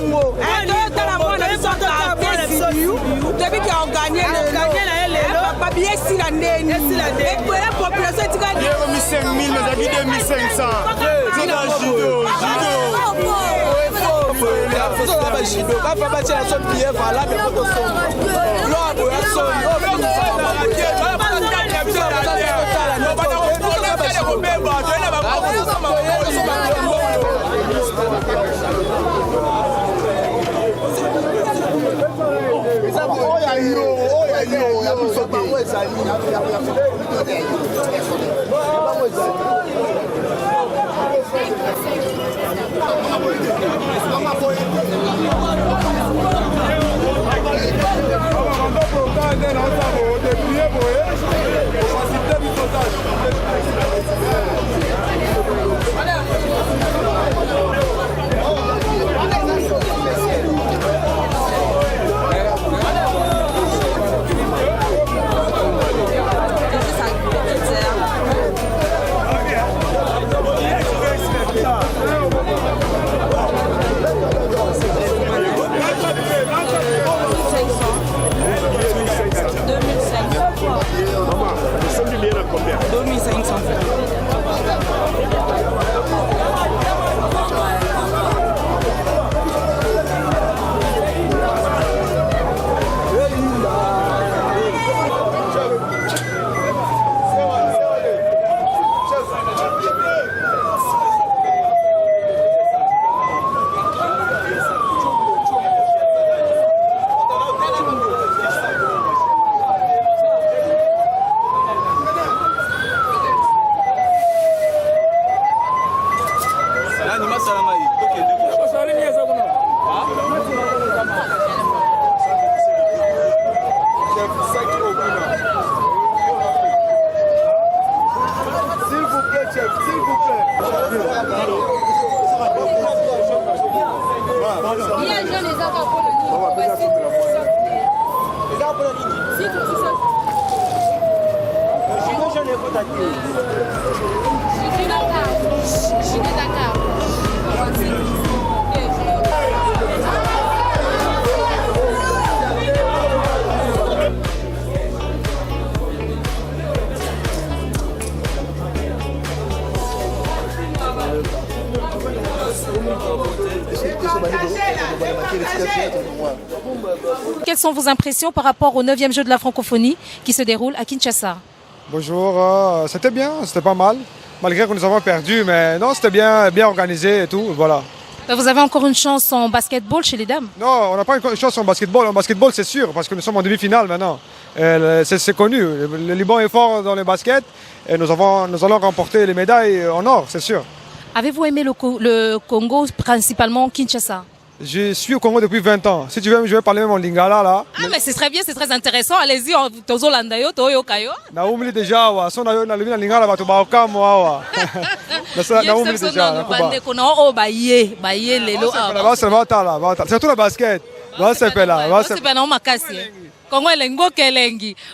Congo. Depuis qu'ils ont gagné le papier, c'est la nez. Et pour la population, tu gagnes 5 000, mais ça dit 2500. C'est dans le judo. Quelles sont vos impressions par rapport au 9e jeu de la francophonie qui se déroule à Kinshasa? Bonjour, c'était bien, c'était pas mal, malgré que nous avons perdu, mais non, c'était bien organisé et tout, voilà. Vous avez encore une chance en basketball chez les dames? Non, on n'a pas une chance en basketball. En basketball, c'est sûr, parce que nous sommes en demi-finale maintenant. C'est connu. Le Liban est fort dans le basket et nous allons remporter les médailles en or, c'est sûr. Avez-vous aimé le Congo, principalement Kinshasa? Je suis au Congo depuis 20 ans. Si tu veux, je vais parler même en lingala là. Ah, mais c'est très bien, c'est très intéressant. Allez-y, tozolandayo, toyokayo. Naumili déjà, wa. So na lingala ba to ba okamo wa. Naumili déjà. Baye lelo. Surtout le basket. C'est Congo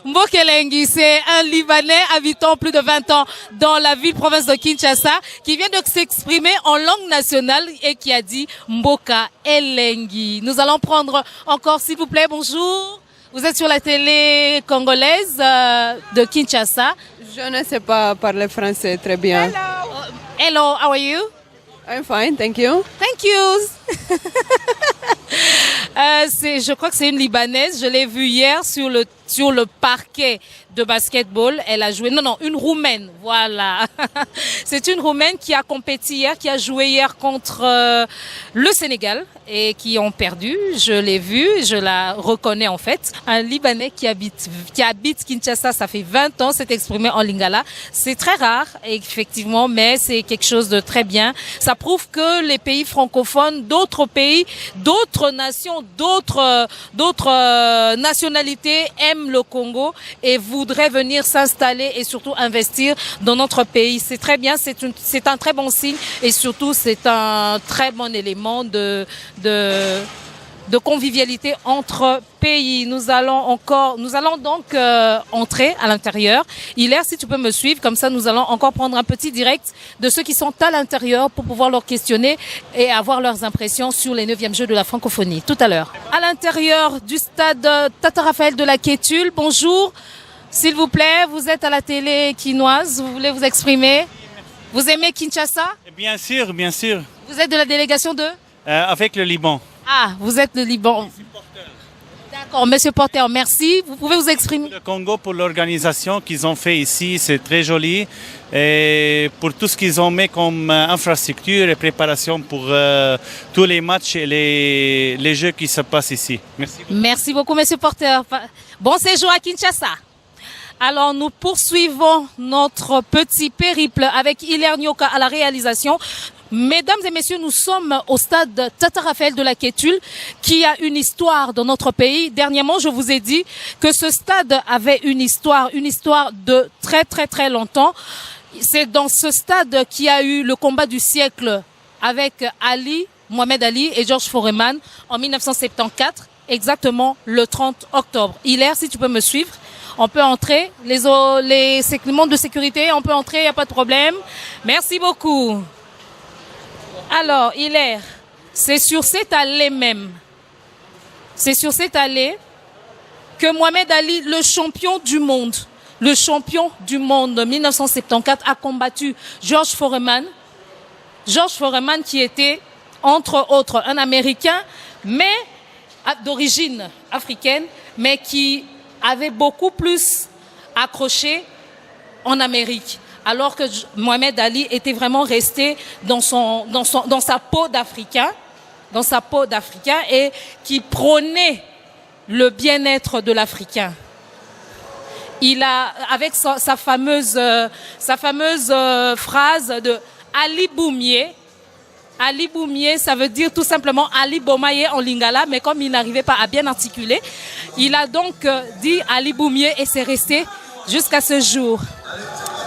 Mbokelengi, c'est un Libanais habitant plus de 20 ans dans la ville-province de Kinshasa qui vient de s'exprimer en langue nationale et qui a dit Mboka Elengi. Nous allons prendre encore, s'il vous plaît, bonjour. Vous êtes sur la télé congolaise de Kinshasa. Je ne sais pas parler français très bien. Hello, how are you? I'm fine, thank you. Thank you. Je crois que c'est une Libanaise. Je l'ai vue hier sur le parquet de basketball. Elle a joué, une Roumaine, voilà. C'est une Roumaine qui a compéti hier, qui a joué hier contre le Sénégal et qui ont perdu. Je l'ai vue, je la reconnais en fait. Un Libanais qui habite Kinshasa, ça fait 20 ans, s'est exprimé en lingala. C'est très rare, effectivement, mais c'est quelque chose de très bien. Ça prouve que les pays francophones, d'autres pays, d'autres nations, d'autres nationalités aiment le Congo et voudraient venir s'installer et surtout investir dans notre pays. C'est très bien, c'est un très bon signe et surtout c'est un très bon élément de convivialité entre pays. Nous allons donc entrer à l'intérieur. Hilaire, si tu peux me suivre, comme ça nous allons encore prendre un petit direct de ceux qui sont à l'intérieur pour pouvoir leur questionner et avoir leurs impressions sur les 9e Jeux de la francophonie. Tout à l'heure. À l'intérieur du stade Tata Raphaël de la Kétule, bonjour. S'il vous plaît, vous êtes à la télé quinoise, vous voulez vous exprimer? Vous aimez Kinshasa? Bien sûr, bien sûr. Vous êtes de la délégation de? Avec le Liban. Ah, vous êtes le Liban. D'accord, Monsieur Porter, merci. Vous pouvez vous exprimer? Le Congo pour l'organisation qu'ils ont fait ici, c'est très joli. Et pour tout ce qu'ils ont mis comme infrastructure et préparation pour tous les matchs et les jeux qui se passent ici. Merci. Merci beaucoup, Monsieur Porter. Bon séjour à Kinshasa. Alors, nous poursuivons notre petit périple avec Hilaire Nyoka à la réalisation. Mesdames et messieurs, nous sommes au stade Tata Raphaël de la Kétule qui a une histoire dans notre pays. Dernièrement, je vous ai dit que ce stade avait une histoire de très très très longtemps. C'est dans ce stade qu'il y a eu le combat du siècle avec Mohamed Ali et Georges Foreman en 1974, exactement le 30 octobre. Hilaire, si tu peux me suivre. On peut entrer, les sécurités de sécurité, on peut entrer, il n'y a pas de problème. Merci beaucoup. Alors, Hilaire, c'est sur cette allée même, que Mohamed Ali, le champion du monde de 1974, a combattu Georges Foreman. Georges Foreman qui était, entre autres, un Américain, mais d'origine africaine, mais qui avait beaucoup plus accroché en Amérique. Alors que Mohamed Ali était vraiment resté dans sa peau d'Africain, et qui prônait le bien-être de l'Africain. Il a, avec sa fameuse phrase de Ali Boumier. Ali Boumier, ça veut dire tout simplement Ali Bomaye en lingala, mais comme il n'arrivait pas à bien articuler, il a donc dit Ali Boumier et c'est resté jusqu'à ce jour.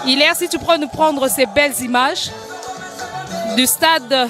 Hilaire, si tu peux nous prendre ces belles images du stade